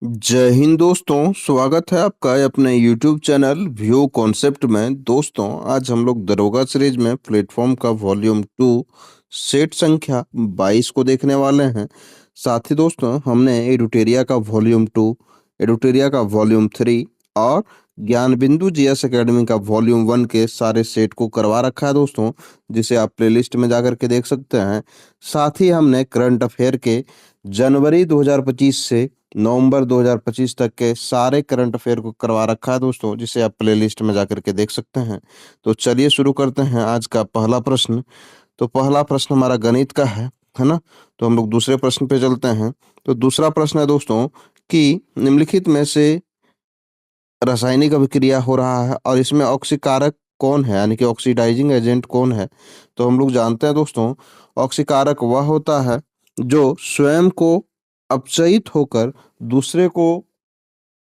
जय हिंद दोस्तों, स्वागत है आपका अपने YouTube चैनल व्यू कॉन्सेप्ट में। दोस्तों, आज हम लोग दरोगा सीरीज में प्लेटफॉर्म का वॉल्यूम 2 सेट संख्या 22 को देखने वाले हैं। साथ ही दोस्तों, हमने एडुटेरिया का वॉल्यूम 2, एडुटेरिया का वॉल्यूम 3 और ज्ञान बिंदु जीएस एकेडमी का वॉल्यूम 1 के सारे सेट को करवा रखा है दोस्तों, जिसे आप प्लेलिस्ट में जाकर के देख सकते हैं। साथ ही हमने करंट अफेयर के जनवरी 2025 से नवंबर 2025 तक के सारे करंट अफेयर को करवा रखा है दोस्तों, जिसे आप प्लेलिस्ट में जाकर के देख सकते हैं। तो चलिए शुरू करते हैं आज का पहला प्रश्न। तो पहला प्रश्न हमारा गणित का है ना? तो हम लोग दूसरे प्रश्न पे चलते हैं। तो दूसरा प्रश्न है दोस्तों कि निम्नलिखित में से रासायनिक अभिक्रिया हो रहा है और इसमें ऑक्सीकारक कौन है, यानी कि ऑक्सीडाइजिंग एजेंट कौन है? तो हम लोग जानते हैं दोस्तों, ऑक्सीकारक वह होता है जो स्वयं को अपचयित होकर दूसरे को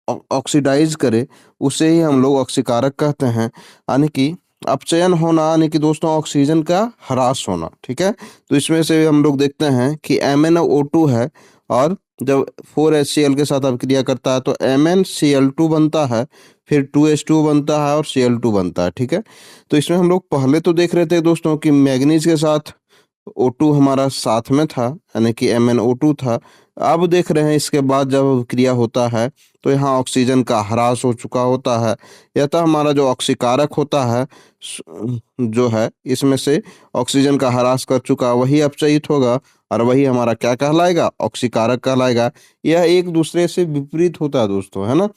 ऑक्सीडाइज करे, उसे ही हम लोग ऑक्सीकारक कहते हैं। यानी कि अपचयन होना यानी कि दोस्तों ऑक्सीजन का ह्रास होना। ठीक है, तो इसमें से हम लोग देखते हैं कि MnO2 है और जब 4HCl के साथ अभिक्रिया करता है तो MnCl2 बनता है, फिर 2H2 बनता है और Cl2 बनता है। ठीक है, तो इसमें हम लोग पहले तो देख रहे थे दोस्तों कि मैग्नीज के साथ O2 हमारा साथ में था, यानी कि MnO2 था। अब देख रहे हैं इसके बाद जब क्रिया होता है तो यहाँ ऑक्सीजन का ह्रास हो चुका होता है। यतः हमारा जो ऑक्सीकारक होता है जो है इसमें से ऑक्सीजन का ह्रास कर चुका वही अपचयित होगा और वही हमारा क्या कहलाएगा, ऑक्सीकारक कहलाएगा। यह एक दूसरे से विपरीत होता है दोस्तों, है ना?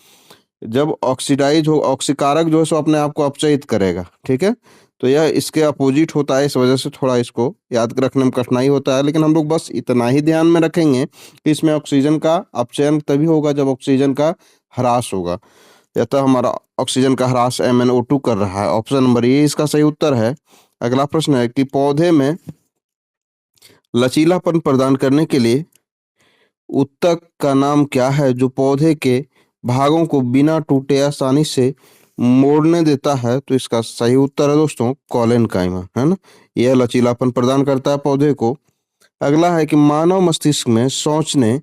जब ऑक्सीडाइज हो ऑक्सीकारक जो है सो अपने आप को अपचयित करेगा। ठीक है, तो यह इसके अपोजिट होता है, इस वजह से थोड़ा इसको याद रखने में कठिनाई होता है। लेकिन हम लोग बस इतना ही ध्यान में रखेंगे कि इसमें ऑक्सीजन का अपचयन तभी होगा जब ऑक्सीजन का ह्रास होगा। अतः हमारा ऑक्सीजन का ह्रास MnO2 कर रहा है। ऑप्शन नंबर ए इसका सही उत्तर है। अगला प्रश्न है कि पौधे में लचीलापन प्रदान करने के लिए उत्तक का नाम क्या है जो पौधे के भागों को बिना टूटे आसानी से मोड़ने देता है? तो इसका सही उत्तर है दोस्तों कॉलेनकाइमा, है ना? यह लचीलापन प्रदान करता है पौधे को। अगला है कि मानव मस्तिष्क में सोचने,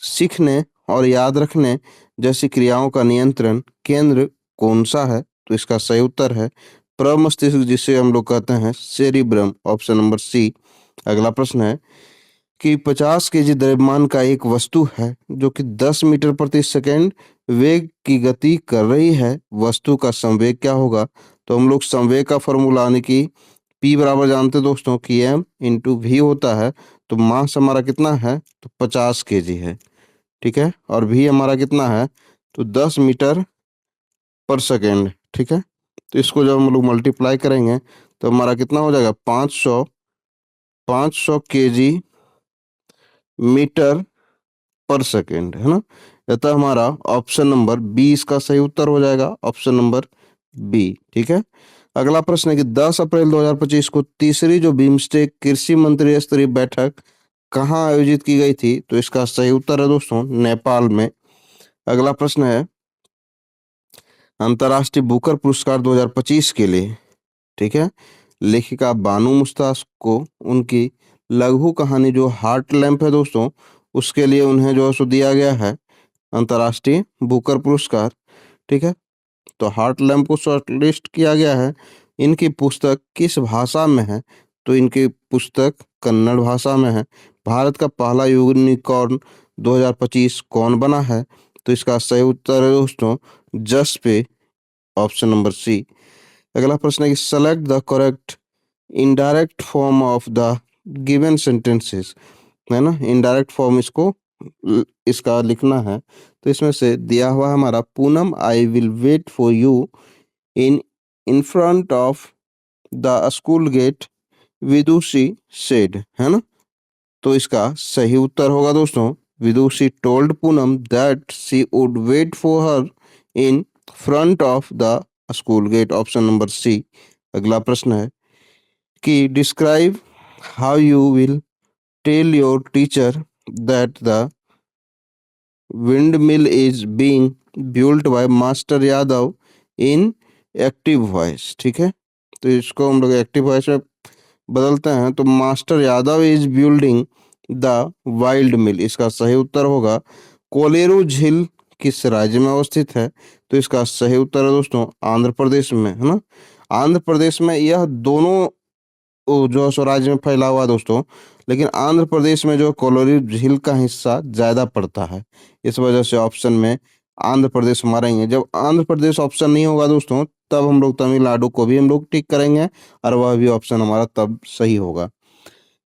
सीखने और याद रखने जैसी क्रियाओं का नियंत्रण केंद्र कौन सा है? तो इसका सही उत्तर है प्रमस्तिष्क, जिसे हम लोग कहते हैं सेरिब्रम। Option number C. अगला प्रश्न है कि 50 केजी द्रव्यमान का एक वस्तु है जो कि 10 मीटर प्रति सेकंड वेग की गति कर रही है। वस्तु का संवेग क्या होगा? तो हम लोग संवेग का फॉर्मूला यानी कि P बराबर जानते हैं दोस्तों कि M/V होता है। तो मास हमारा कितना है? तो 50 केजी है। ठीक है, और V हमारा कितना है? तो 10 मीटर पर सेकेंड। ठीक है, तो इसको जब हम लोग मल्टीप्लाई करेंगे तो हमारा कितना हो जाएगा? 500 केजी मीटर पर सेकेंड, है ना? अतः हमारा ऑप्शन नंबर बी इसका सही उत्तर हो जाएगा, ऑप्शन नंबर बी। ठीक है, अगला प्रश्न है कि 10 अप्रैल 2025 को तीसरी जो बिम्स्टेक कृषि मंत्री स्तरीय बैठक कहाँ आयोजित की गई थी? तो इसका सही उत्तर है दोस्तों नेपाल में। अगला प्रश्न है अंतर्राष्ट्रीय बुकर पुरस्कार 2025 के लिए, ठीक है, लेखिका बानू मुस्ताक को उनकी लघु कहानी जो हार्ट लैम्प है दोस्तों, उसके लिए उन्हें जो है सो दिया गया है अंतर्राष्ट्रीय बुकर पुरस्कार। ठीक है, तो हार्ट लैम्प को शॉर्टलिस्ट किया गया है। इनकी पुस्तक किस भाषा में है? तो इनकी पुस्तक कन्नड़ भाषा में है। भारत का पहला यूनिकॉर्न 2025 कौन बना है? तो इसका सही उत्तर है दोस्तों जसपे, ऑप्शन नंबर सी। अगला प्रश्न है कि select the correct indirect form of the given sentences, है ना? इनडायरेक्ट फॉर्म इसका लिखना है। तो इसमें से दिया हुआ हमारा Poonam I will wait for you in in front of the school gate Vidushi said, है ना? तो इसका सही उत्तर होगा दोस्तों Vidushi told Poonam that she would wait for her in front of the school gate, option number C. अगला प्रश्न है कि describe how you will tell your teacher that the windmill is being built by master Yadav in active voice. ठीक है, तो इसको हम लोग एक्टिव वॉइस में बदलते हैं। तो master Yadav is building the windmill, इसका सही उत्तर होगा कोलेरू झील किस राज्य में अवस्थित है? तो इसका सही उत्तर है दोस्तों आंध्र प्रदेश में, है ना? आंध्र प्रदेश में यह दोनों जो है सो राज्य में फैला हुआ है दोस्तों, लेकिन आंध्र प्रदेश में जो कोलोरिब झील का हिस्सा ज़्यादा पड़ता है। इस वजह से ऑप्शन में आंध्र प्रदेश हमारा ही है। जब आंध्र प्रदेश ऑप्शन नहीं होगा दोस्तों, तब हम लोग तमिलनाडु को भी हम लोग टिक करेंगे और वह भी ऑप्शन हमारा तब सही होगा।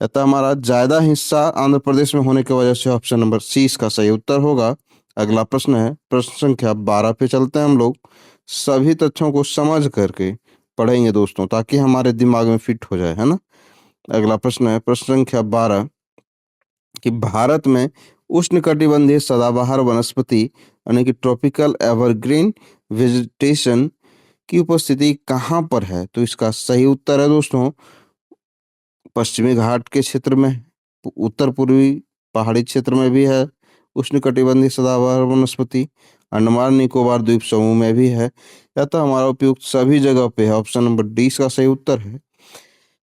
अतः हमारा ज़्यादा हिस्सा आंध्र प्रदेश में होने की वजह से ऑप्शन नंबर सी इसका सही उत्तर होगा। अगला प्रश्न है, प्रश्न संख्या 12 पे चलते हैं हम लोग। सभी तथ्यों को समझ करके पढ़ेंगे दोस्तों, ताकि हमारे दिमाग में फिट हो जाए, है ना? अगला प्रश्न है, प्रश्न संख्या 12 कि भारत में उष्णकटिबंधीय सदाबहार वनस्पति यानी कि ट्रॉपिकल एवरग्रीन वेजिटेशन की उपस्थिति कहाँ पर है? तो इसका सही उत्तर है दोस्तों पश्चिमी घाट के क्षेत्र में, उत्तर पूर्वी पहाड़ी क्षेत्र में भी है उष्णकटिबंधीय सदाबहार वनस्पति, अंडमान निकोबार द्वीप समूह में भी है। अतः हमारा उपयुक्त सभी जगह पे है। ऑप्शन नंबर डी इसका सही उत्तर है।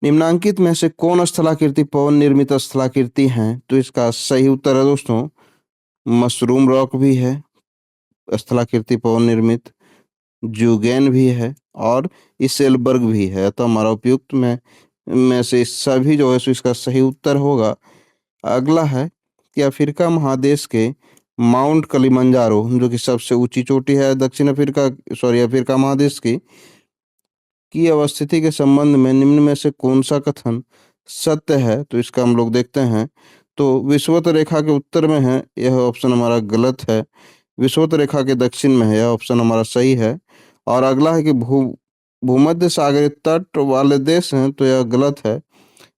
निम्नांकित में से कौन स्थलाकृति पवन निर्मित स्थलाकृति है? तो इसका सही उत्तर है दोस्तों मशरूम रॉक भी है, स्थलाकृति पवन निर्मित, जूगेन भी है और इसेलबर्ग भी है। तो हमारा उपयुक्त में से सभी जो है सो इसका सही उत्तर होगा। अगला है कि अफ्रीका महादेश के माउंट किलिमंजारो जो कि सबसे ऊंची चोटी है दक्षिण अफ्रीका अफ्रीका महादेश की अवस्थिति के संबंध में निम्न में से कौन सा कथन सत्य है? तो इसका हम लोग देखते हैं। तो विषुवत रेखा के उत्तर में है, यह ऑप्शन हमारा गलत है। विषुवत रेखा के दक्षिण में है, यह ऑप्शन हमारा सही है। और अगला है कि भूमध्य सागरीय तट वाले देश हैं, तो यह गलत है।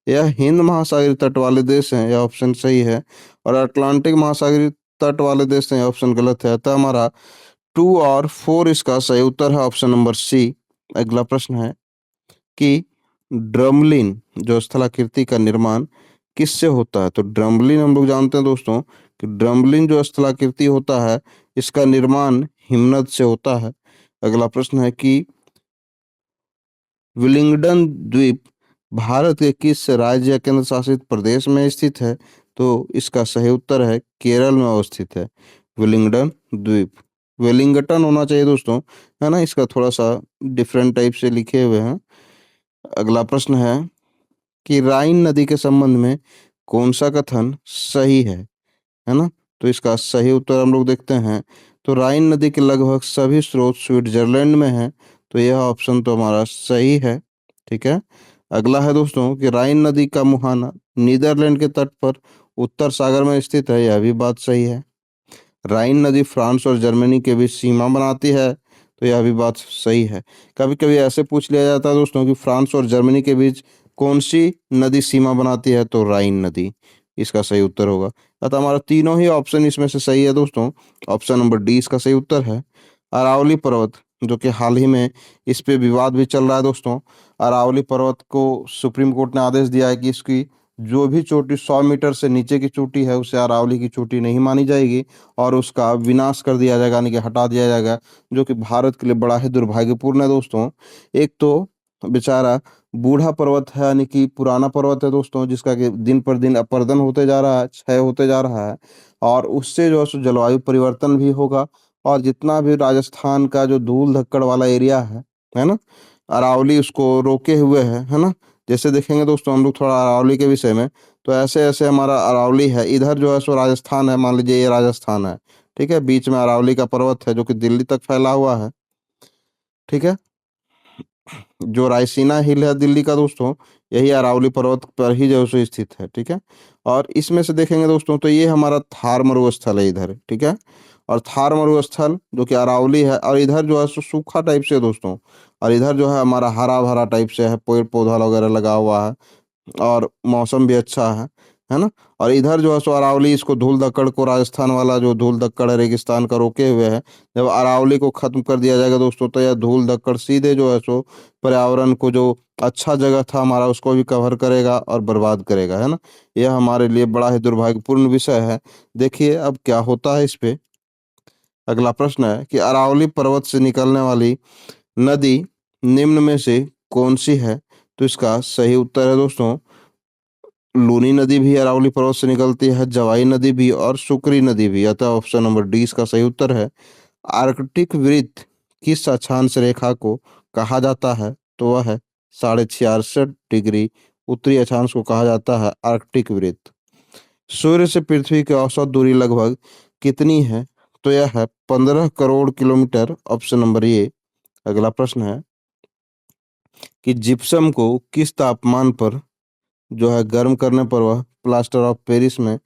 यह हिंद महासागरीय तट वाले देश हैं, यह ऑप्शन सही है। और अटलांटिक महासागरीय तट वाले देश हैं, यह ऑप्शन गलत है। अतः हमारा 2 और 4 इसका सही उत्तर है ऑप्शन नंबर सी। अगला प्रश्न है कि ड्रमलिन जो स्थलाकृति का निर्माण किससे होता है? तो ड्रमलिन हम लोग जानते हैं दोस्तों कि ड्रमलिन जो स्थलाकृति होता है, इसका निर्माण हिमनद से होता है। अगला प्रश्न है कि विलिंगडन द्वीप भारत के किस राज्य या केंद्र शासित प्रदेश में स्थित है? तो इसका सही उत्तर है केरल में अवस्थित है विलिंगडन द्वीप। वेलिंगटन होना चाहिए दोस्तों, है ना? इसका थोड़ा सा डिफरेंट टाइप से लिखे हुए हैं। अगला प्रश्न है कि राइन नदी के संबंध में कौन सा कथन सही है ना? तो इसका सही उत्तर हम लोग देखते हैं। तो राइन नदी के लगभग सभी स्रोत स्विट्जरलैंड में हैं, तो यह ऑप्शन तो हमारा सही है। ठीक है। अगला है दोस्तों कि राइन नदी का मुहाना नीदरलैंड के तट पर उत्तर सागर में स्थित है, यह भी बात सही है। राइन नदी फ्रांस और जर्मनी के बीच सीमा बनाती है, तो यह भी बात सही है। कभी कभी ऐसे पूछ लिया जाता है दोस्तों कि फ्रांस और जर्मनी के बीच कौन सी नदी सीमा बनाती है? तो राइन नदी इसका सही उत्तर होगा। अतः हमारा तीनों ही ऑप्शन इसमें से सही है दोस्तों। ऑप्शन नंबर डी इसका सही उत्तर है। अरावली पर्वत जो कि हाल ही में इस पे विवाद भी चल रहा है दोस्तों। अरावली पर्वत को सुप्रीम कोर्ट ने आदेश दिया है कि इसकी जो भी चोटी 100 मीटर से नीचे की चोटी है, उसे अरावली की चोटी नहीं मानी जाएगी और उसका विनाश कर दिया जाएगा, यानी कि हटा दिया जाएगा, जो कि भारत के लिए बड़ा ही दुर्भाग्यपूर्ण है दोस्तों। एक तो बेचारा बूढ़ा पर्वत है, यानी कि पुराना पर्वत है दोस्तों, जिसका कि दिन पर दिन अपर्दन होते जा रहा है, क्षय होते जा रहा है और उससे जो है सो जलवायु परिवर्तन भी होगा। और जितना भी राजस्थान का जो धूल धक्कड़ वाला एरिया है ना? अरावली उसको रोके हुए है ना? जैसे देखेंगे दोस्तों हम लोग थोड़ा अरावली के विषय में, तो ऐसे-ऐसे हमारा अरावली है, इधर जो है सो राजस्थान है, मान लीजिए ये राजस्थान है, ठीक है? बीच में अरावली का पर्वत है जो कि दिल्ली तक फैला हुआ है, ठीक है? जो रायसीना हिल है दिल्ली का दोस्तों, यही अरावली पर्वत पर ही जो है सो स्थित है, ठीक है? और इसमें से देखेंगे दोस्तों तो ये हमारा थार मरुस्थल है इधर, ठीक है? और थार मरुस्थल जो कि अरावली है और इधर जो है सो सूखा टाइप से है दोस्तों, और इधर जो है हमारा हरा-भरा टाइप से है, पेड़-पौधा वगैरह लगा हुआ है। और मौसम भी अच्छा है ना? और इधर जो है सो अरावली इसको धूल धक्कड़ को राजस्थान वाला जो धूल धक्कड़ है रेगिस्तान का रोके हुए है। जब अरावली को खत्म कर दिया जाएगा दोस्तों, तो यह धूल धक्कड़ सीधे जो है सो पर्यावरण को जो अच्छा जगह था हमारा उसको भी कवर करेगा और बर्बाद करेगा, है ना? यह हमारे लिए बड़ा ही दुर्भाग्यपूर्ण विषय है। देखिए अब क्या होता है इस पे। अगला प्रश्न है कि अरावली पर्वत से निकलने वाली नदी निम्न में से कौन सी है? तो इसका सही उत्तर है दोस्तों लूनी नदी भी अरावली पर्वत से निकलती है, जवाई नदी भी और सुकरी नदी भी। अतः ऑप्शन नंबर डी इसका सही उत्तर है। आर्कटिक वृत्त किस अक्षांश रेखा को कहा जाता है? तो वह है 66.5 डिग्री। उत्तरी अक्षांश को कहा जाता है आर्कटिक वृत्त। सूर्य से पृथ्वी की औसत दूरी लगभग कितनी है? तो यह है 15 crore kilometre. Option number A. अगला प्रश्न है कि जिप्सम को किस तापमान पर जो है गर्म करने पर वह प्लास्टर ऑफ पेरिस में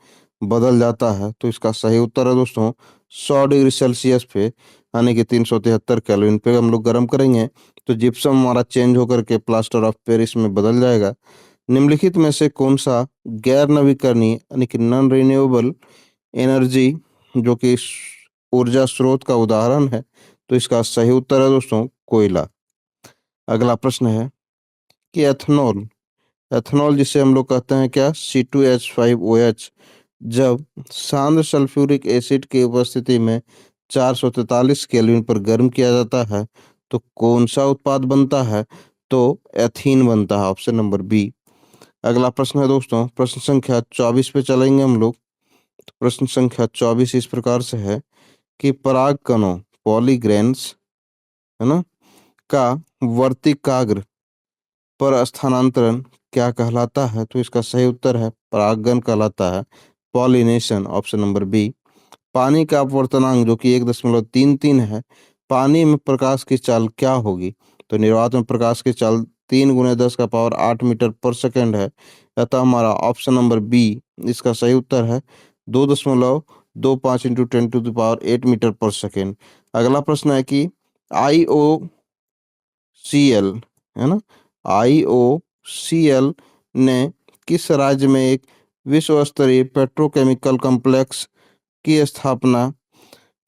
बदल जाता है? तो इसका सही उत्तर है दोस्तों 100 डिग्री सेल्सियस पे, यानी कि 373 केल्विन पे हम लोग गर्म करेंगे तो जिप्सम हमारा चेंज होकर के प्लास्टर ऑफ पेरिस में बदल जाएगा। निम्नलिखित में से कौन सा गैर नवीकरणीय यानी कि नॉन रिन्यूएबल एनर्जी जो कि ऊर्जा स्रोत का उदाहरण है? तो इसका सही उत्तर है दोस्तों कोयला। अगला प्रश्न है कि एथनॉल, एथेनॉल जिसे हम लोग कहते हैं क्या, C2H5OH, जब सांद्र सल्फ्यूरिक एसिड की उपस्थिति में 443 केल्विन पर गर्म किया जाता है तो कौन सा उत्पाद बनता है? तो एथीन बनता है। Option number B. अगला प्रश्न है दोस्तों प्रश्न संख्या 24 पे चलेंगे हम लोग। तो प्रश्न संख्या 24 इस प्रकार से है कि पराग कणों पॉलीग्रेन्स है ना का वर्तिकाग्र पर स्थानांतरण क्या कहलाता है? तो इसका सही उत्तर है परागण कहलाता है, पॉलिनेशन। Option number B. पानी का अपवर्तनांक जो कि 1.33 है, पानी में प्रकाश की चाल क्या होगी? तो निर्वात में प्रकाश की चाल 3 × 10⁸ मीटर पर सेकेंड है। अतः हमारा ऑप्शन नंबर बी इसका सही उत्तर है 2.25 × 10⁸ मीटर पर सेकेंड। अगला प्रश्न है कि IOCL है ना, IOCL ने किस राज्य में एक विश्व स्तरीय पेट्रोकेमिकल कॉम्प्लेक्स की स्थापना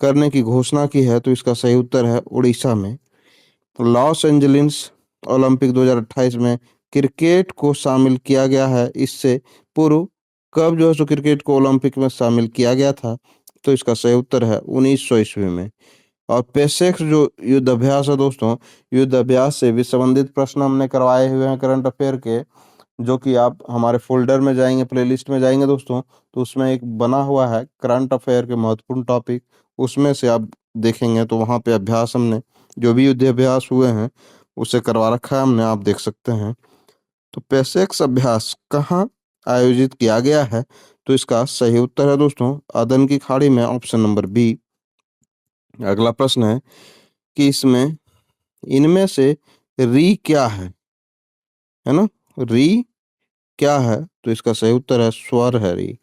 करने की घोषणा की है? तो इसका सही उत्तर है उड़ीसा में। लॉस एंजलिस ओलंपिक 2028 में क्रिकेट को शामिल किया गया है, इससे पूर्व कब जो है सो क्रिकेट को ओलंपिक में शामिल किया गया था? तो इसका सही उत्तर है 1900 ईस्वी में। और पेसेक्स जो युद्ध अभ्यास है दोस्तों, युद्ध अभ्यास से भी संबंधित प्रश्न हमने करवाए हुए हैं करंट अफेयर के, जो कि आप हमारे फ़ोल्डर में जाएँगे, प्लेलिस्ट में जाएँगे दोस्तों, तो उसमें एक बना हुआ है करंट अफेयर के महत्वपूर्ण टॉपिक, उसमें से आप देखेंगे तो वहाँ पे अभ्यास हमने जो भी युद्ध अभ्यास हुए हैं, उसे करवा रखा है हमने, आप देख सकते हैं। तो पेसेक्स अभ्यास कहाँ आयोजित किया गया है? तो इसका सही उत्तर है दोस्तों अदन की खाड़ी में। Option number B. अगला प्रश्न है कि इसमें इनमें से री क्या है ना? री क्या है? तो इसका सही उत्तर है स्वर है री।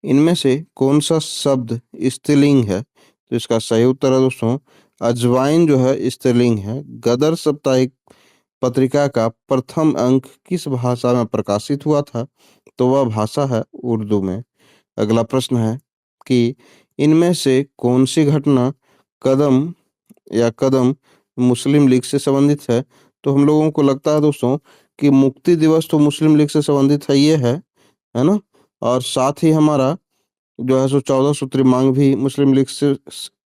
इनमें से कौन सा शब्द स्त्रीलिंग है? तो इसका सही उत्तर है दोस्तों अजवाइन जो है स्त्रीलिंग है। गदर साप्ताहिक पत्रिका का प्रथम अंक किस भाषा में प्रकाशित हुआ था? तो वह भाषा है उर्दू में। अगला प्रश्न है कि इनमें से कौन सी घटना कदम कदम मुस्लिम लीग से संबंधित है? तो हम लोगों को लगता है दोस्तों कि मुक्ति दिवस तो मुस्लिम लीग से संबंधित है, ये है ना? और साथ ही हमारा जो है सो 14 सूत्री मांग भी मुस्लिम लीग से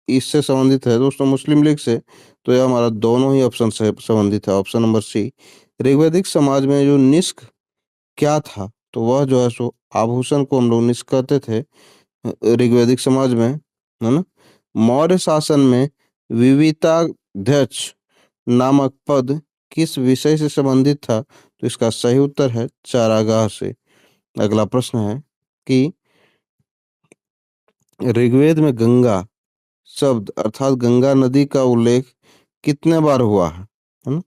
इससे संबंधित है दोस्तों, मुस्लिम लीग से। तो ये हमारा दोनों ही ऑप्शन से संबंधित है। ऑप्शन नंबर सी। ऋग्वैदिक समाज में जो निष्क क्या था? तो वह जो है सो आभूषण को हम लोग निष्क कहते थे ऋग्वैदिक समाज में, है ना? मौर्य शासन में विविताध्यक्ष नामक पद किस विषय से संबंधित था? तो इसका सही उत्तर है चारागाह से। अगला प्रश्न है कि ऋग्वेद में गंगा शब्द अर्थात गंगा नदी का उल्लेख कितने बार हुआ है ना?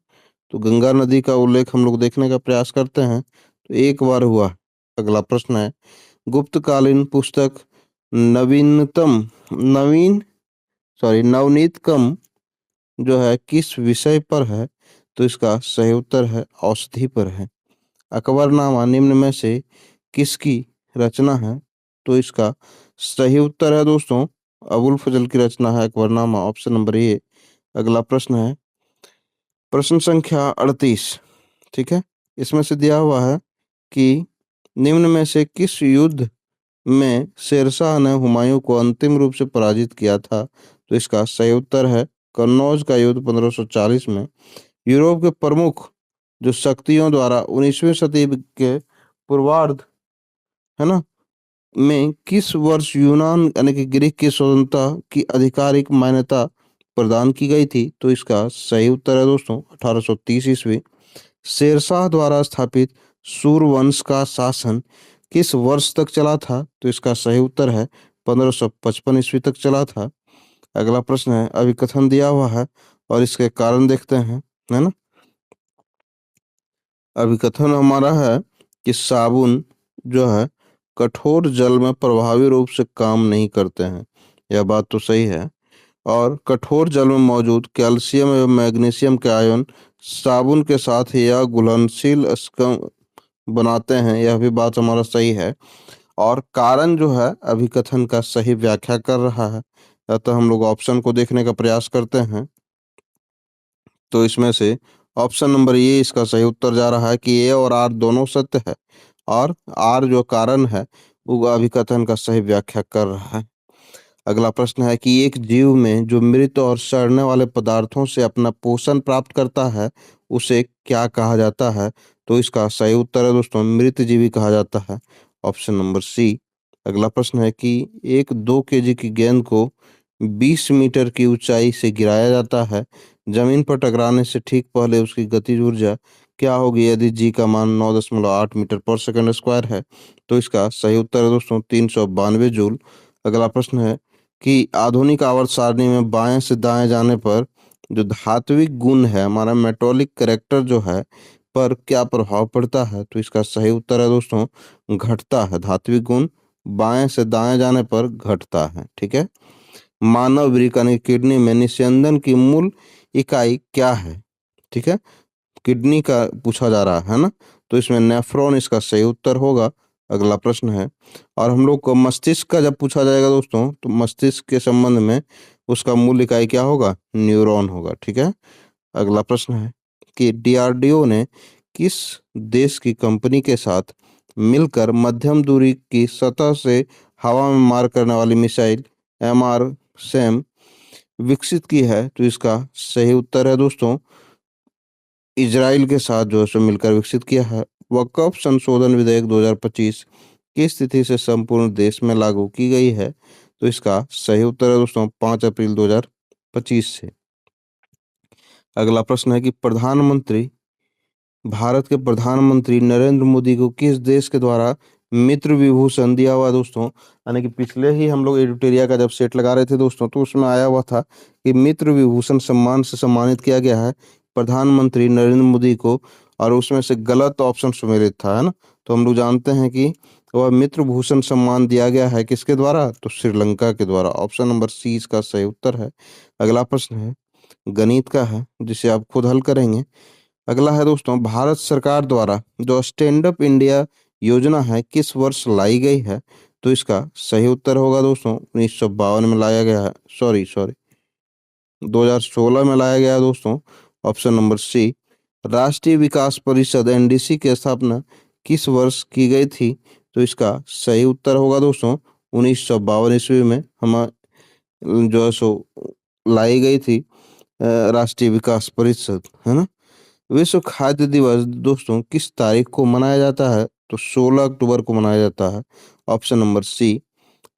तो गंगा नदी का उल्लेख हम लोग देखने का प्रयास करते हैं तो एक बार हुआ है। अगला प्रश्न है गुप्तकालीन पुस्तक नवीनतम नवीन नवनीतकम जो है किस विषय पर है? तो इसका सही उत्तर है औषधि पर है। अकबरनामा निम्न में से किसकी रचना है? तो इसका सही उत्तर है दोस्तों अबुल फजल की रचना है अकबरनामा। Option number A. अगला प्रश्न है प्रश्न संख्या 38। ठीक है, इसमें से दिया हुआ है कि निम्न में से किस युद्ध में शेरशाह ने हुमायूं को अंतिम रूप से पराजित किया था? तो इसका सही उत्तर है कन्नौज का युद्ध 1540 में। यूरोप के प्रमुख जो शक्तियों द्वारा 19वीं सदी के पूर्वार्ध है ना, में किस वर्ष यूनान यानी कि ग्रीक की स्वतंत्रता की आधिकारिक मान्यता प्रदान की गई थी? तो इसका सही उत्तर है दोस्तों 1830 ईस्वी। शेरशाह द्वारा स्थापित सूर्यवंश का शासन किस वर्ष तक चला था? तो इसका सही उत्तर है 1555 ईस्वी तक चला था। अगला प्रश्न है, अभिकथन दिया हुआ है और इसके कारण देखते हैं, है ना। अभिकथन हमारा है कि साबुन जो है कठोर जल में प्रभावी रूप से काम नहीं करते हैं। यह बात तो सही है। और कठोर जल में मौजूद कैल्शियम एवं मैग्नीशियम के आयन साबुन के साथ या घुलनशील बनाते हैं, यह भी बात हमारा सही है। और कारण जो है अभिकथन का सही व्याख्या कर रहा है। अतः हम लोग ऑप्शन को देखने का प्रयास करते हैं। तो इसमें से ऑप्शन नंबर ए इसका सही उत्तर जा रहा है कि ए और आर दोनों सत्य है, और आर जो कारण है वो अभिकथन का सही व्याख्या कर रहा है। अगला प्रश्न है कि एक जीव में जो मृत और सड़ने वाले पदार्थों से अपना पोषण प्राप्त करता है उसे क्या कहा जाता है? तो इसका सही उत्तर है दोस्तों मृत जीवी कहा जाता है, ऑप्शन नंबर सी। अगला प्रश्न है कि एक 2 केजी की गेंद को 20 मीटर की ऊंचाई से गिराया जाता है। जमीन पर टकराने से ठीक पहले उसकी गतिज ऊर्जा क्या होगी यदि जी का मान 9.8 मीटर पर सेकंड स्क्वायर है? तो इसका सही उत्तर है दोस्तों 392 जूल। अगला प्रश्न है कि आधुनिक आवर्त सारणी में बाएं से दाएं जाने पर जो धात्विक गुण है हमारा मेटॉलिक कैरेक्टर जो है पर क्या प्रभाव पड़ता है? तो इसका सही उत्तर है दोस्तों घटता है। धात्विक गुण बाएं से दाएं जाने पर घटता है, ठीक है। मानव वृक्क यानी किडनी में निस्यंदन की मूल इकाई क्या है? ठीक है, किडनी का पूछा जा रहा है ना, तो इसमें नेफ्रॉन इसका सही उत्तर होगा। अगला प्रश्न है, और हम लोग को मस्तिष्क का जब पूछा जाएगा दोस्तों तो मस्तिष्क के संबंध में उसका मूल इकाई क्या होगा? न्यूरॉन होगा, ठीक है। अगला प्रश्न है कि डीआरडीओ ने किस देश की कंपनी के साथ मिलकर मध्यम दूरी की सतह से हवा में मार करने वाली मिसाइल एमआर सैम विकसित की है? तो इसका सही उत्तर है दोस्तों इजराइल के साथ जो है सो मिलकर विकसित किया है। वक़्फ़ संशोधन विधेयक 2025 की स्थिति से संपूर्ण देश में लागू की गई है? तो इसका सही उत्तर है दोस्तों 5 अप्रैल 2025 से। अगला प्रश्न है कि भारत के प्रधानमंत्री नरेंद्र मोदी को किस देश के द्वारा मित्र विभूषण दिया हुआ दोस्तों? यानी कि पिछले ही हम लोग एडिटोरिया का जब सेट लगा रहे थे दोस्तों तो उसमें आया हुआ था कि मित्र विभूषण सम्मान से सम्मानित किया गया है प्रधानमंत्री नरेंद्र मोदी को, और उसमें से गलत ऑप्शन सुमेलित था, है ना। तो हम लोग जानते हैं कि वह मित्र भूषण सम्मान दिया गया है किसके द्वारा? तो श्रीलंका के द्वारा, ऑप्शन नंबर सी इसका सही उत्तर है। अगला प्रश्न है गणित का है जिसे आप खुद हल करेंगे। अगला है दोस्तों भारत सरकार द्वारा जो स्टैंड अप इंडिया योजना है किस वर्ष लाई गई है? तो इसका सही उत्तर होगा दोस्तों 1952 में लाया गया है, सॉरी सॉरी 2016 में लाया गया है दोस्तों, ऑप्शन नंबर सी। राष्ट्रीय विकास परिषद एनडीसी की स्थापना किस वर्ष की गई थी? तो इसका सही उत्तर होगा दोस्तों 1952 ईस्वी में हम जो है सो लाई गई थी राष्ट्रीय विकास परिषद, है ना। विश्व खाद्य दिवस दोस्तों किस तारीख को मनाया जाता है? तो 16 अक्टूबर को मनाया जाता है, ऑप्शन नंबर सी।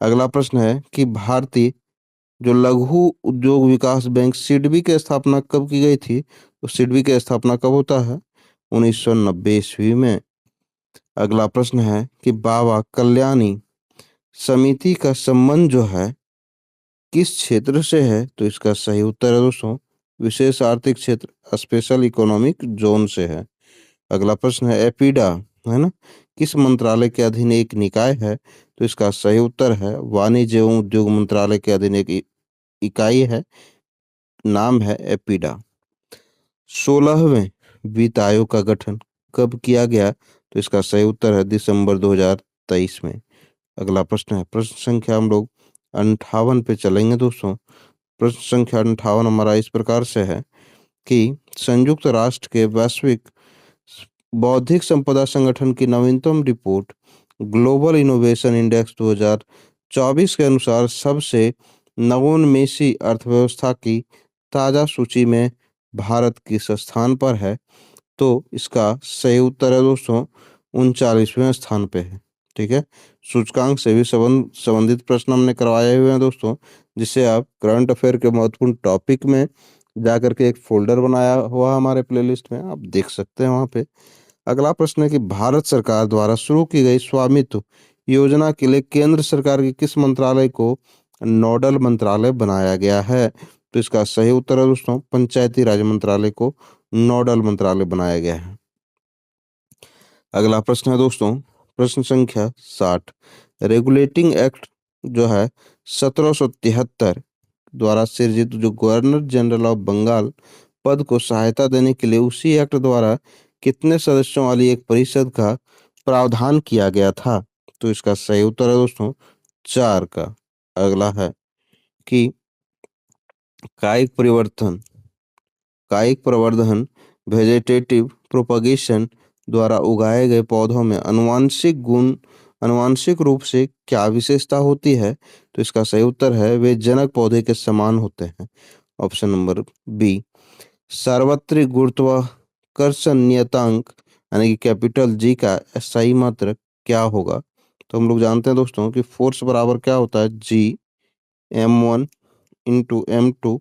अगला प्रश्न है कि भारतीय जो लघु उद्योग विकास बैंक सिडबी की स्थापना कब की गई थी? तो सिडबी की स्थापना कब होता है? 1990 ईस्वी में। अगला प्रश्न है कि बाबा कल्याणी समिति का संबंध जो है किस क्षेत्र से है? तो इसका सही उत्तर है दोस्तों विशेष आर्थिक क्षेत्र स्पेशल इकोनॉमिक जोन से है। अगला प्रश्न है एपीडा, है ना, किस मंत्रालय के अधीन एक निकाय है? तो इसका सही उत्तर है वाणिज्य एवं उद्योग मंत्रालय के अधीन एक इकाई है, नाम है एपीडा। 16वें वित्त आयोग का गठन कब किया गया? तो इसका सही उत्तर है दिसंबर 2023 में। अगला प्रश्न है प्रश्न संख्या हम लोग 58 पे चलेंगे दोस्तों। प्रश्न संख्या 58 हमारा इस प्रकार से है कि संयुक्त राष्ट्र के वैश्विक बौद्धिक संपदा संगठन की नवीनतम रिपोर्ट ग्लोबल इनोवेशन इंडेक्स 2024 के अनुसार सबसे नवोन्मेषी अर्थव्यवस्था की ताजा सूची में भारत किस स्थान पर है? तो इसका सही उत्तर है दोस्तों 39वें स्थान पे है, ठीक है। सूचकांक से भी संबंधित प्रश्न हमने करवाए हुए हैं दोस्तों, जिसे आप करंट अफेयर के महत्वपूर्ण टॉपिक में जा करके एक फ़ोल्डर बनाया हुआ हमारे प्लेलिस्ट में, आप देख सकते हैं वहाँ पे। अगला प्रश्न है कि भारत सरकार द्वारा शुरू की गई स्वामित्व योजना के लिए केंद्र सरकार के किस मंत्रालय को नोडल मंत्रालय बनाया गया है? तो इसका सही उत्तर है दोस्तों, पंचायती राज मंत्रालय को नोडल मंत्रालय बनाया गया है। अगला प्रश्न है दोस्तों, प्रश्न संख्या 60। रेगुलेटिंग एक्ट जो है 1773 द्वारा सृजित जो गवर्नर जनरल ऑफ बंगाल पद को सहायता देने के लिए उसी एक्ट द्वारा कितने सदस्यों वाली एक परिषद का प्रावधान किया गया था? तो इसका सही उत्तर है दोस्तों, 4 का। अगला है कि कायिक परिवर्तन कायिक प्रवर्धन वेजेटेटिव प्रोपगेशन द्वारा उगाए गए पौधों में अनुवांशिक रूप से क्या विशेषता होती है? तो इसका सही उत्तर है, वे जनक पौधे के समान होते हैं। Option number B. सार्वत्रिक गुरुत्वाकर्षण नियतांक यानी कि कैपिटल जी का सही मात्रक क्या होगा? तो हम लोग जानते हैं दोस्तों कि फोर्स बराबर क्या होता है, जी m1 इंटू m2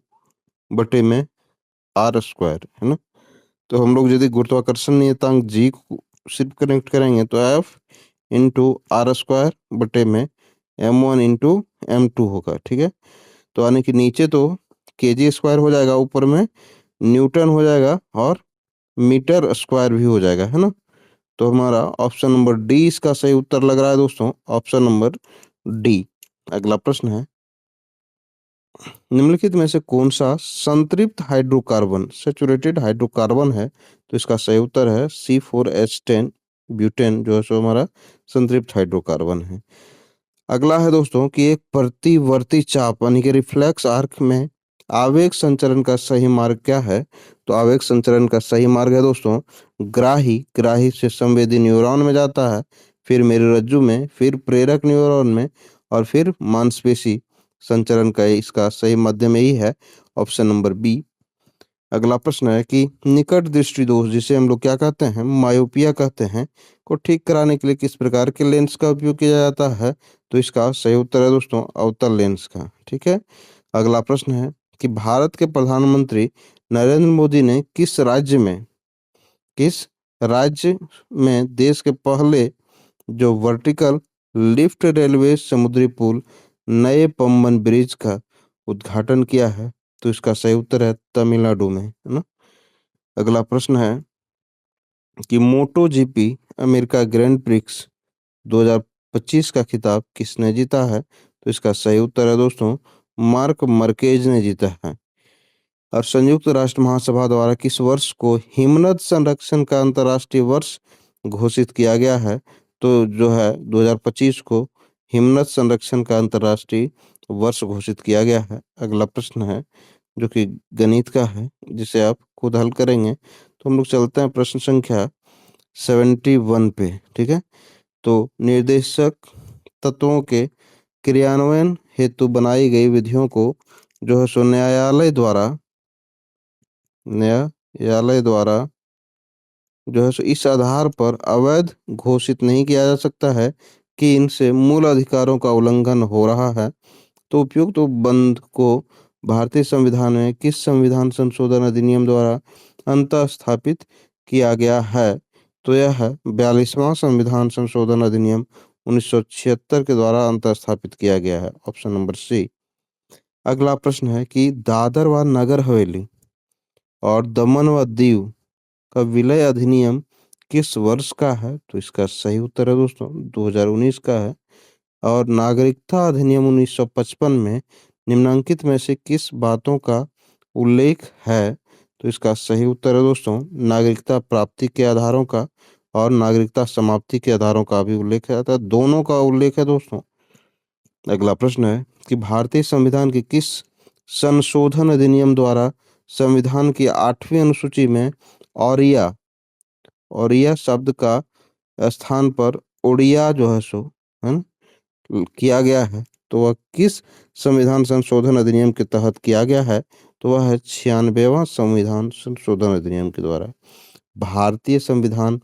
बटे में आर स्क्वायर, है ना। तो हम लोग यदि गुरुत्वाकर्षण नियतांक जी को सिर्फ कनेक्ट करेंगे तो एफ इंटू आर स्क्वायर बटे में m1 इंटू m2 होगा, ठीक है। तो यानी कि नीचे तो के जी स्क्वायर हो जाएगा, ऊपर में न्यूटन हो जाएगा और मीटर स्क्वायर भी हो जाएगा, है ना। तो हमारा ऑप्शन नंबर डी इसका सही उत्तर लग रहा है दोस्तों, ऑप्शन नंबर डी। अगला प्रश्न है, निम्नलिखित में से कौन सा संतृप्त हाइड्रोकार्बन सैचुरेटेड हाइड्रोकार्बन है? तो इसका सही उत्तर है C4H10 ब्यूटेन, जो है सो हमारा संतृप्त हाइड्रोकार्बन है। अगला है दोस्तों कि एक प्रतिवर्ती चाप यानी कि रिफ्लेक्स आर्क में आवेग संचरण का सही मार्ग क्या है? तो आवेग संचरण का सही मार्ग है दोस्तों, ग्राही से संवेदी न्यूरॉन में जाता है, फिर मेरुरज्जु में, फिर प्रेरक न्यूरॉन में और फिर मांसपेशी संचरण का इसका सही माध्यम यही है, ऑप्शन नंबर बी। अगला प्रश्न है कि निकट दृष्टि दोष जिसे हम लोग क्या कहते हैं, मायोपिया कहते हैं, को ठीक कराने के लिए किस प्रकार के लेंस का उपयोग किया जाता है? तो इसका सही उत्तर है दोस्तों, अवतल लेंस का, ठीक है। अगला प्रश्न है कि भारत के प्रधानमंत्री नरेंद्र मोदी ने किस राज्य में देश के पहले जो वर्टिकल लिफ्ट रेलवे समुद्री पुल नए पम्बन ब्रिज का उद्घाटन किया है? तो इसका सही उत्तर है तमिलनाडु में, है ना। अगला प्रश्न है कि मोटो जीपी अमेरिका ग्रैंड प्रिक्स 2025 का खिताब किसने जीता है? तो इसका सही उत्तर है दोस्तों, मार्क मर्केज ने जीता है। और संयुक्त राष्ट्र महासभा द्वारा किस वर्ष को हिमनद संरक्षण का अंतर्राष्ट्रीय वर्ष घोषित किया गया है? तो जो है 2025 को हिमनद संरक्षण का अंतर्राष्ट्रीय वर्ष घोषित किया गया है। अगला प्रश्न है जो कि गणित का है, जिसे आप खुद हल करेंगे। तो हम लोग चलते हैं प्रश्न संख्या 71 पे, ठीक है। तो निर्देशक तत्वों के क्रियान्वयन हेतु बनाई गई विधियों को जो है सो न्यायालय द्वारा जो है सो इस आधार पर अवैध घोषित नहीं किया जा सकता है कि इनसे मूल अधिकारों का उल्लंघन हो रहा है। तो उपयुक्त बंद को भारतीय संविधान में किस संविधान संशोधन अधिनियम द्वारा अंतः स्थापित किया गया है? तो यह है 42वां संविधान संशोधन अधिनियम 1976 के द्वारा अंतः स्थापित किया गया है, ऑप्शन नंबर सी। अगला प्रश्न है कि दादर व नगर हवेली और दमन व दीव का विलय अधिनियम किस वर्ष का है? तो इसका सही उत्तर है दोस्तों 2019 का है। और नागरिकता अधिनियम 1955 में निम्नलिखित में से किस बातों का उल्लेख है? तो इसका सही उत्तर है दोस्तों, नागरिकता प्राप्ति के आधारों का और नागरिकता समाप्ति के आधारों का भी उल्लेख है, अर्थात दोनों का उल्लेख है दोस्तों। अगला प्रश्न है कि भारतीय संविधान के किस संशोधन अधिनियम द्वारा संविधान की 8वीं अनुसूची में ओरिया ओरिया शब्द का स्थान पर उड़िया जो है सो है ना, किया गया है? तो वह किस संविधान संशोधन अधिनियम के तहत किया गया है? तो वह है 96वां संविधान संशोधन अधिनियम के द्वारा। भारतीय संविधान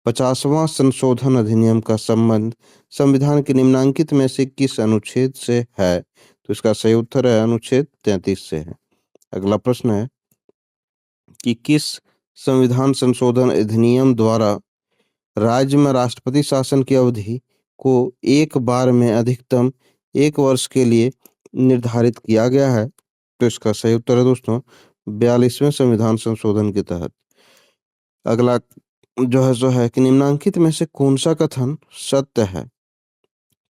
50वां संशोधन अधिनियम का संबंध संविधान के निम्नलिखित में से किस अनुच्छेद से है? तो इसका सही उत्तर है अनुच्छेद 33 से है। अगला प्रश्न है कि किस संविधान संशोधन अधिनियम द्वारा राज्य में राष्ट्रपति शासन की अवधि को एक बार में अधिकतम 1 वर्ष के लिए निर्धारित किया गया है? तो इसका सही उत्तर है दोस्तों 42वें संविधान संशोधन के तहत। अगला जो है सो है कि निम्नलिखित में से कौन सा कथन सत्य है?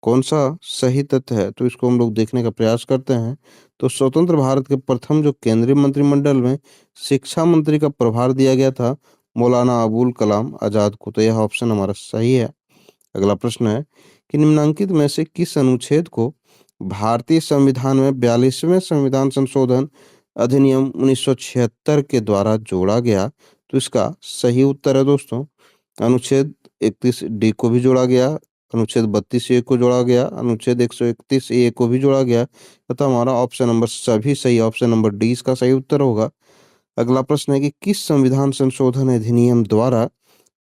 कौन सा सही तथ्य है? तो इसको हम लोग देखने का प्रयास करते हैं। तो स्वतंत्र भारत के प्रथम जो केंद्रीय मंत्रिमंडल में शिक्षा मंत्री का प्रभार दिया गया था मौलाना अबुल कलाम आजाद को, तो यह ऑप्शन हमारा सही है। अगला प्रश्न है कि निम्नलिखित में से किस अनुच्छेद को भारतीय संविधान में 42वें संविधान संशोधन अधिनियम 1976 के द्वारा जोड़ा गया? तो इसका सही उत्तर है दोस्तों अनुच्छेद 31 डी को भी जोड़ा गया, अनुच्छेद 32 ए को जोड़ा गया, अनुच्छेद 131 ए को भी जोड़ा गया तथा हमारा ऑप्शन नंबर सभी सही, ऑप्शन नंबर डी इसका सही उत्तर होगा। अगला प्रश्न है कि किस संविधान संशोधन अधिनियम द्वारा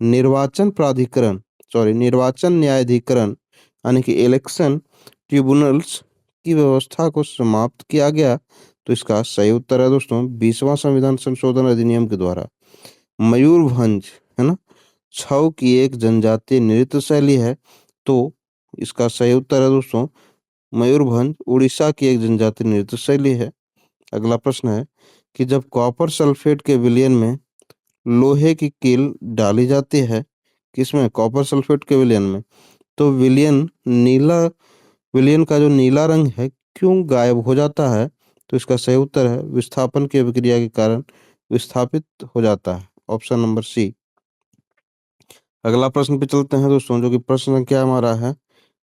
निर्वाचन प्राधिकरण निर्वाचन न्यायाधिकरण यानी कि इलेक्शन ट्रिब्यूनल्स की व्यवस्था को समाप्त किया गया? तो इसका सही उत्तर है दोस्तों 20वां संविधान संशोधन अधिनियम के द्वारा। मयूरभंज है ना छऊ की एक जनजातीय नृत्य शैली है, तो इसका सही उत्तर है दोस्तों मयूरभंज उड़ीसा की एक जनजातीय नृत्य शैली है। अगला प्रश्न है कि जब कॉपर सल्फेट के विलयन में लोहे की कील डाली जाती है, किसमें? कॉपर सल्फेट के विलयन में, तो विलयन का जो नीला रंग है क्यों गायब हो जाता है? तो इसका सही उत्तर है विस्थापन की अभिक्रिया के कारण विस्थापित हो जाता है, ऑप्शन नंबर सी। अगला प्रश्न पे चलते हैं दोस्तों, जो कि प्रश्न संख्या हमारा है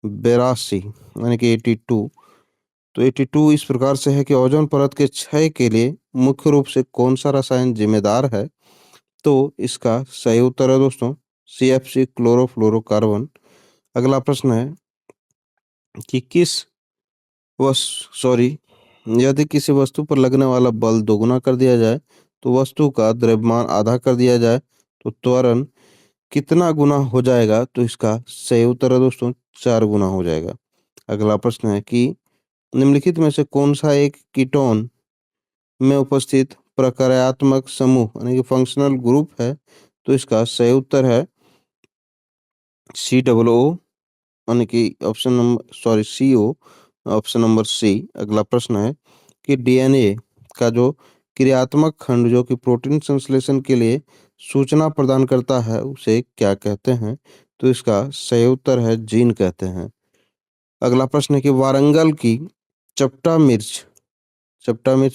82 यानी कि 82। तो 82 इस प्रकार से है कि ओजोन परत के क्षय के लिए मुख्य रूप से कौन सा रसायन जिम्मेदार है? तो इसका सही उत्तर है दोस्तों CFC क्लोरोफ्लोरोकार्बन। अगला प्रश्न है कि किस वस सॉरी यदि किसी वस्तु पर लगने वाला बल दोगुना कर दिया जाए तो वस्तु का द्रव्यमान आधा कर दिया जाए तो त्वरण कितना गुना हो जाएगा? तो इसका सही उत्तर है दोस्तों 4 गुना हो जाएगा। अगला प्रश्न है कि निम्नलिखित में से कौन सा एक कीटोन में उपस्थित प्रकार्यात्मक समूह यानी कि फंक्शनल ग्रुप है? तो इसका सही उत्तर है COO यानी कि option number CO, option number C. अगला प्रश्न है कि DNA का जो क्रियात्मक खंड जो कि प्रोटीन संश्लेषण के लिए सूचना प्रदान करता है उसे क्या कहते हैं? तो इसका सही उत्तर है जीन कहते हैं। अगला प्रश्न है कि वारंगल की चपटा मिर्च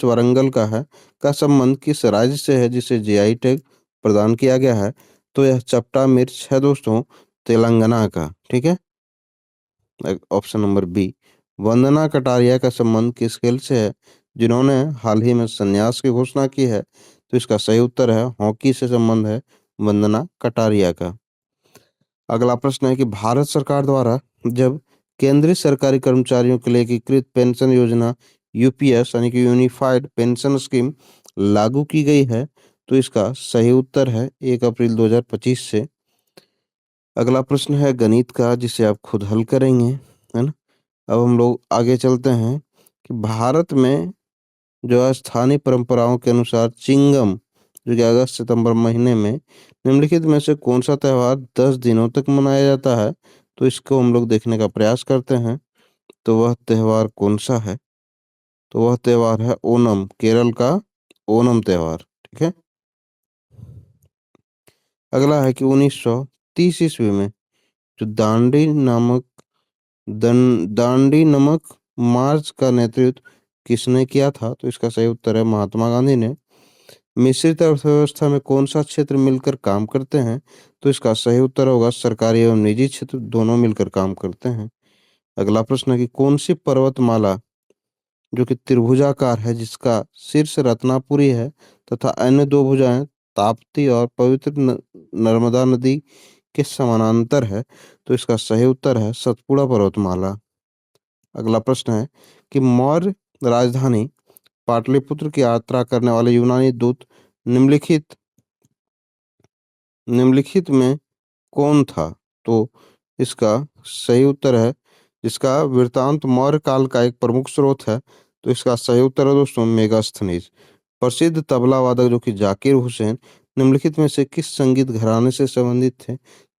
वारंगल का है का संबंध किस राज्य से है जिसे जीआई टैग प्रदान किया गया है? तो यह चपटा मिर्च है दोस्तों तेलंगाना का, ठीक है। Option number B. Vandana Kataria का संबंध किस खेल से है जिन्होंने हाल ही में संन्यास की घोषणा की है? तो इसका सही उत्तर है हॉकी से संबंध है वंदना कटारिया का। अगला प्रश्न है कि भारत सरकार द्वारा जब केंद्रीय सरकारी कर्मचारियों के लिए एकीकृत पेंशन योजना यूपीएस यानी कि यूनिफाइड पेंशन स्कीम लागू की गई है? तो इसका सही उत्तर है 1 अप्रैल 2025 से। अगला प्रश्न है गणित का जिसे आप खुद हल करेंगे, है ना। अब हम लोग आगे चलते हैं कि भारत में जो है स्थानीय परंपराओं के अनुसार चिंगम जो कि अगस्त सितंबर महीने में निम्नलिखित में से कौन सा त्योहार 10 दिनों तक मनाया जाता है? तो इसको हम लोग देखने का प्रयास करते हैं। तो वह त्योहार कौन सा है? तो वह त्योहार है ओणम, केरल का ओणम त्योहार, ठीक है। अगला है कि 1930 ईस्वी में जो दांडी नमक मार्च का नेतृत्व किसने किया था? तो इसका सही उत्तर है महात्मा गांधी ने। मिश्रित अर्थव्यवस्था में कौन सा क्षेत्र मिलकर काम करते हैं? तो इसका सही उत्तर होगा सरकारी एवं निजी क्षेत्र दोनों मिलकर काम करते हैं। अगला प्रश्न है कि कौन सी पर्वतमाला जो कि त्रिभुजाकार है जिसका शीर्ष रत्नापुरी है तथा अन्य दो भुजाएं ताप्ती और पवित्र नर्मदा नदी के समानांतर है? तो इसका सही उत्तर है सतपुड़ा पर्वतमाला। अगला प्रश्न है कि मौर्य राजधानी पाटलिपुत्र की यात्रा करने वाले यूनानी दूत निम्नलिखित निम्नलिखित में कौन था? तो इसका सही उत्तर है, इसका वृत्तांत मौर्य काल का एक प्रमुख स्रोत है। तो इसका सही उत्तर है दोस्तों मेगास्थनीज। प्रसिद्ध तबला वादक जो कि जाकिर हुसैन निम्नलिखित में से किस संगीत घराने से संबंधित थे?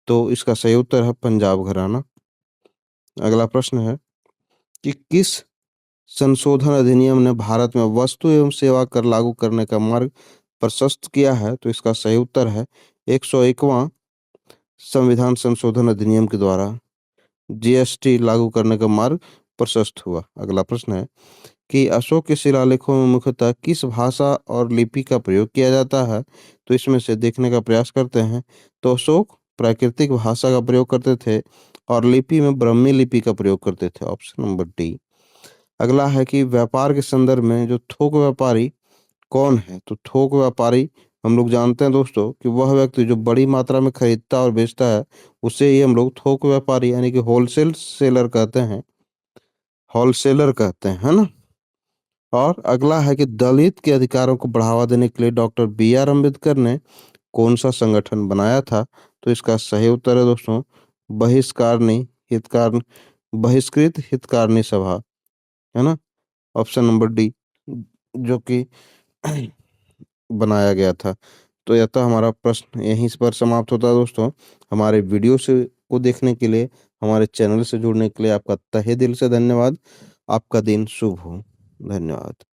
तो इसका सही उत्तर है पंजाब घराना। अगला प्रश्न है कि किस संशोधन अधिनियम ने भारत में वस्तु एवं सेवा कर लागू करने का मार्ग प्रशस्त किया है? तो इसका सही उत्तर है 101वां संविधान संशोधन अधिनियम के द्वारा जीएसटी लागू करने का मार्ग प्रशस्त हुआ। अगला प्रश्न है कि अशोक के शिलालेखों में मुख्यतः किस भाषा और लिपि का प्रयोग किया जाता है? तो इसमें से देखने का प्रयास करते हैं। तो अशोक प्राकृतिक भाषा का प्रयोग करते थे और लिपि में ब्राह्मी लिपि का प्रयोग करते थे। Option number D. अगला है कि व्यापार के संदर्भ में जो थोक व्यापारी कौन है? तो थोक व्यापारी हम लोग जानते हैं दोस्तों कि वह व्यक्ति जो बड़ी मात्रा में खरीदता और बेचता है, उसे ही हम लोग थोक व्यापारी यानी कि होलसेल सेलर कहते हैं, होलसेलर कहते हैं, है ना? और अगला है कि दलित के अधिकारों को बढ़ावा देने के लिए डॉक्टर बी आर अम्बेडकर ने कौन सा संगठन बनाया था? तो इसका सही उत्तर है दोस्तों बहिष्कारणी हितकार बहिष्कृत हितकारिणी सभा, है ना? ऑप्शन नंबर डी, जो कि बनाया गया था। तो यह तो हमारा प्रश्न यहीं पर समाप्त होता है दोस्तों। हमारे वीडियो से को देखने के लिए, हमारे चैनल से जुड़ने के लिए आपका तहे दिल से धन्यवाद। आपका दिन शुभ हो। धन्यवाद।